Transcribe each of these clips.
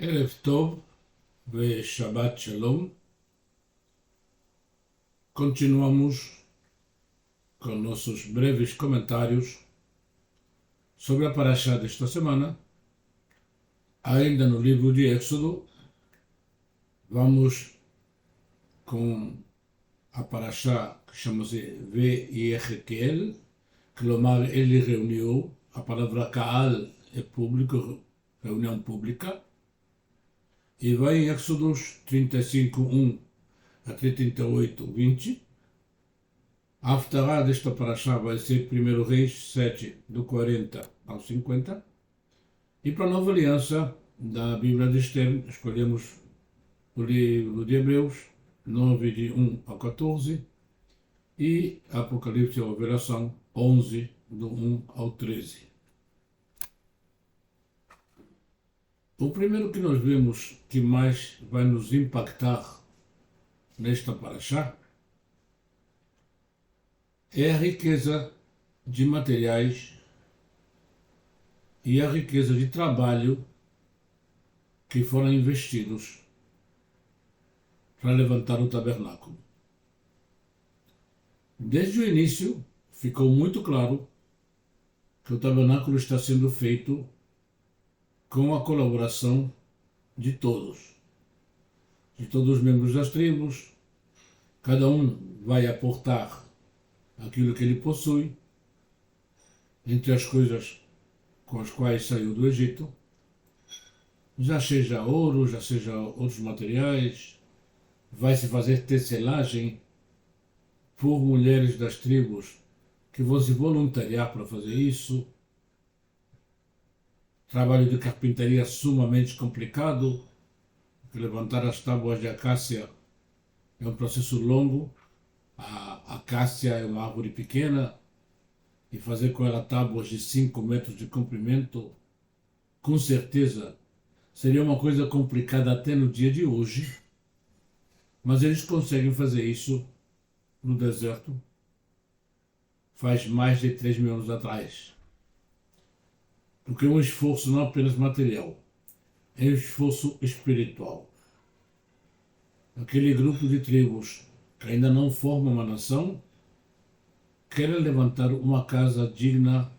Erev Tov ve Shabbat Shalom. Continuamos com nossos breves comentários sobre a Parashá desta semana. Ainda no livro de Êxodo, vamos com a Parashá que chama-se Ve'yechekel, Clomar ele reuniu, a palavra Kaal é público, reunião pública, e vai em Êxodos 35:1 até 38:20. A Haftará desta Parashá vai ser 1 Reis 7, do 40 ao 50. E para a nova aliança da Bíblia de Esther, escolhemos o livro de Hebreus 9, de 1 ao 14, e Apocalipse ou Revelação 11, do 1 ao 13. O primeiro que nós vemos que mais vai nos impactar nesta Parashá é a riqueza de materiais e a riqueza de trabalho que foram investidos para levantar o tabernáculo. Desde o início, ficou muito claro que o tabernáculo está sendo feito com a colaboração de todos os membros das tribos. Cada um vai aportar aquilo que ele possui, entre as coisas com as quais saiu do Egito, já seja ouro, já seja outros materiais. Vai se fazer tecelagem por mulheres das tribos que vão se voluntariar para fazer isso. Trabalho de carpintaria sumamente complicado, porque levantar as tábuas de acácia é um processo longo. A acácia é uma árvore pequena, e fazer com ela tábuas de 5 metros de comprimento, com certeza, seria uma coisa complicada até no dia de hoje, mas eles conseguem fazer isso no deserto faz mais de 3.000 anos atrás. Porque é um esforço não apenas material, é um esforço espiritual. Aquele grupo de tribos que ainda não forma uma nação querem levantar uma casa digna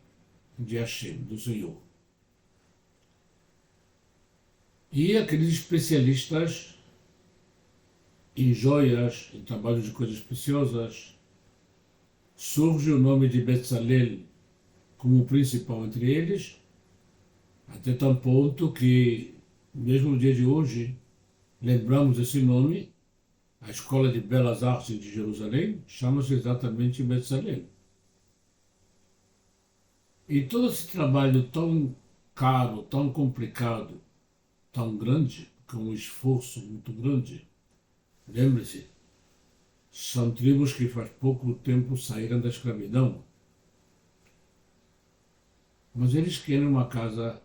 de Hashem, do Senhor. E aqueles especialistas em joias, em trabalho de coisas preciosas, surge o nome de Betzalel como o principal entre eles, até tal ponto que, mesmo no dia de hoje, lembramos esse nome. A Escola de Belas Artes de Jerusalém chama-se exatamente Betzalel. E todo esse trabalho tão caro, tão complicado, tão grande, com um esforço muito grande, lembre-se, são tribos que faz pouco tempo saíram da escravidão. Mas eles querem uma casa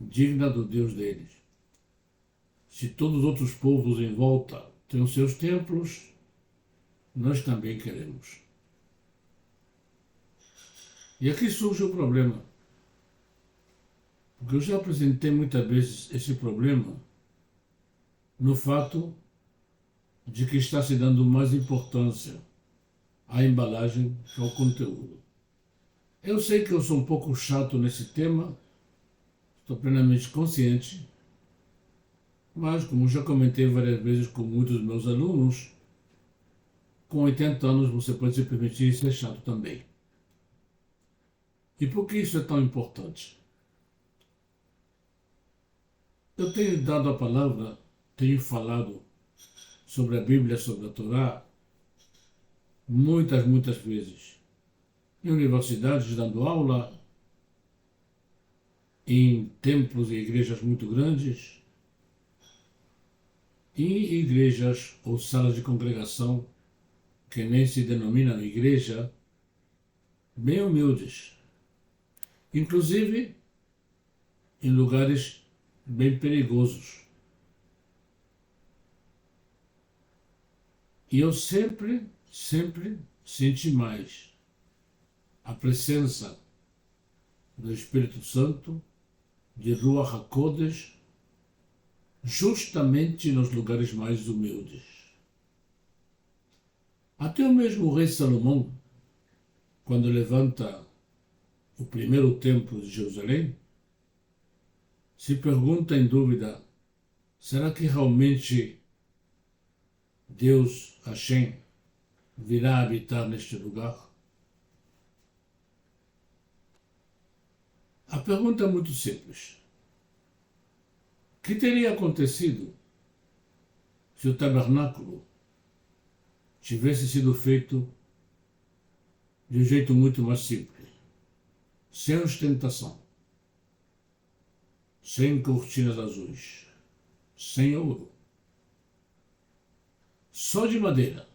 digna do Deus deles. Se todos os outros povos em volta têm os seus templos, nós também queremos. E aqui surge o problema. Porque eu já apresentei muitas vezes esse problema no fato de que está se dando mais importância à embalagem que ao conteúdo. Eu sei que eu sou um pouco chato nesse tema, estou plenamente consciente, mas, como já comentei várias vezes com muitos dos meus alunos, com 80 anos você pode se permitir ser chato também. E por que isso é tão importante? Eu tenho dado a palavra, tenho falado sobre a Bíblia, sobre a Torá, muitas vezes. Em universidades, dando aula, em templos e igrejas muito grandes, e em igrejas ou salas de congregação que nem se denominam igreja, bem humildes. Inclusive em lugares bem perigosos. E eu sempre senti mais a presença do Espírito Santo, de Ruach HaKodesh, justamente nos lugares mais humildes. Até o mesmo rei Salomão, quando levanta o primeiro templo de Jerusalém, se pergunta em dúvida: será que realmente Deus, Hashem, virá habitar neste lugar? A pergunta é muito simples. O que teria acontecido se o tabernáculo tivesse sido feito de um jeito muito mais simples, sem ostentação, sem cortinas azuis, sem ouro, só de madeira,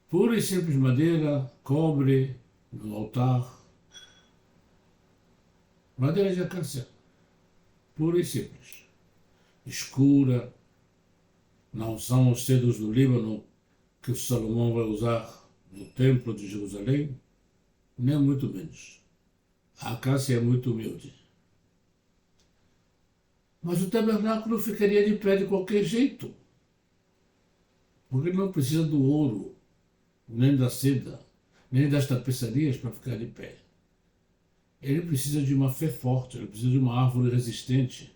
pura e simples madeira, cobre no altar, madeira de acácia, pura e simples, escura, não são os cedros do Líbano que o Salomão vai usar no templo de Jerusalém, nem muito menos. A acácia é muito humilde. Mas o tabernáculo ficaria de pé de qualquer jeito, porque ele não precisa do ouro, nem da seda, nem das tapeçarias para ficar de pé. Ele precisa de uma fé forte, ele precisa de uma árvore resistente.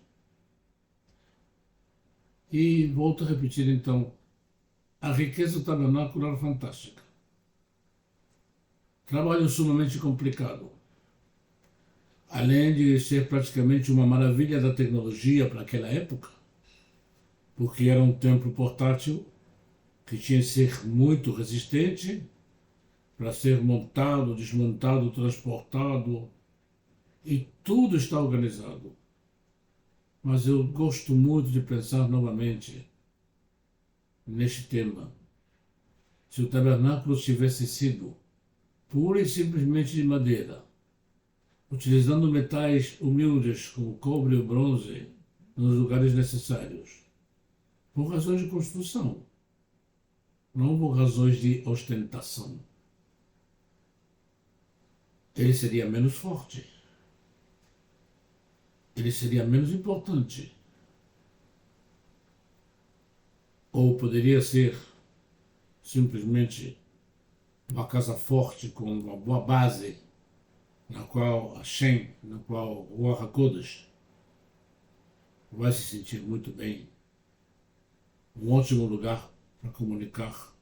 E volto a repetir então, a riqueza do tabernáculo era fantástica. Trabalho sumamente complicado. Além de ser praticamente uma maravilha da tecnologia para aquela época, porque era um templo portátil que tinha que ser muito resistente para ser montado, desmontado, transportado, e tudo está organizado. Mas eu gosto muito de pensar novamente neste tema. Se o tabernáculo tivesse sido pura e simplesmente de madeira, utilizando metais humildes como o cobre e o bronze nos lugares necessários, por razões de construção, não por razões de ostentação, ele seria menos forte, ele seria menos importante. Ou poderia ser simplesmente uma casa forte com uma boa base, na qual Hashem, na qual o Ruach HaKodesh vai se sentir muito bem. Um ótimo lugar para comunicar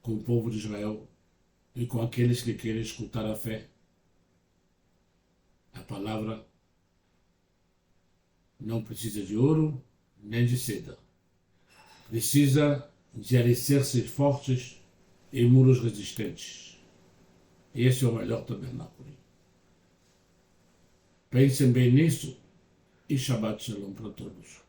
com o povo de Israel e com aqueles que querem escutar a fé. A palavra não precisa de ouro nem de seda. Precisa de alicerces fortes e muros resistentes. Esse é o melhor tabernáculo. Pensem bem nisso e Shabbat Shalom para todos.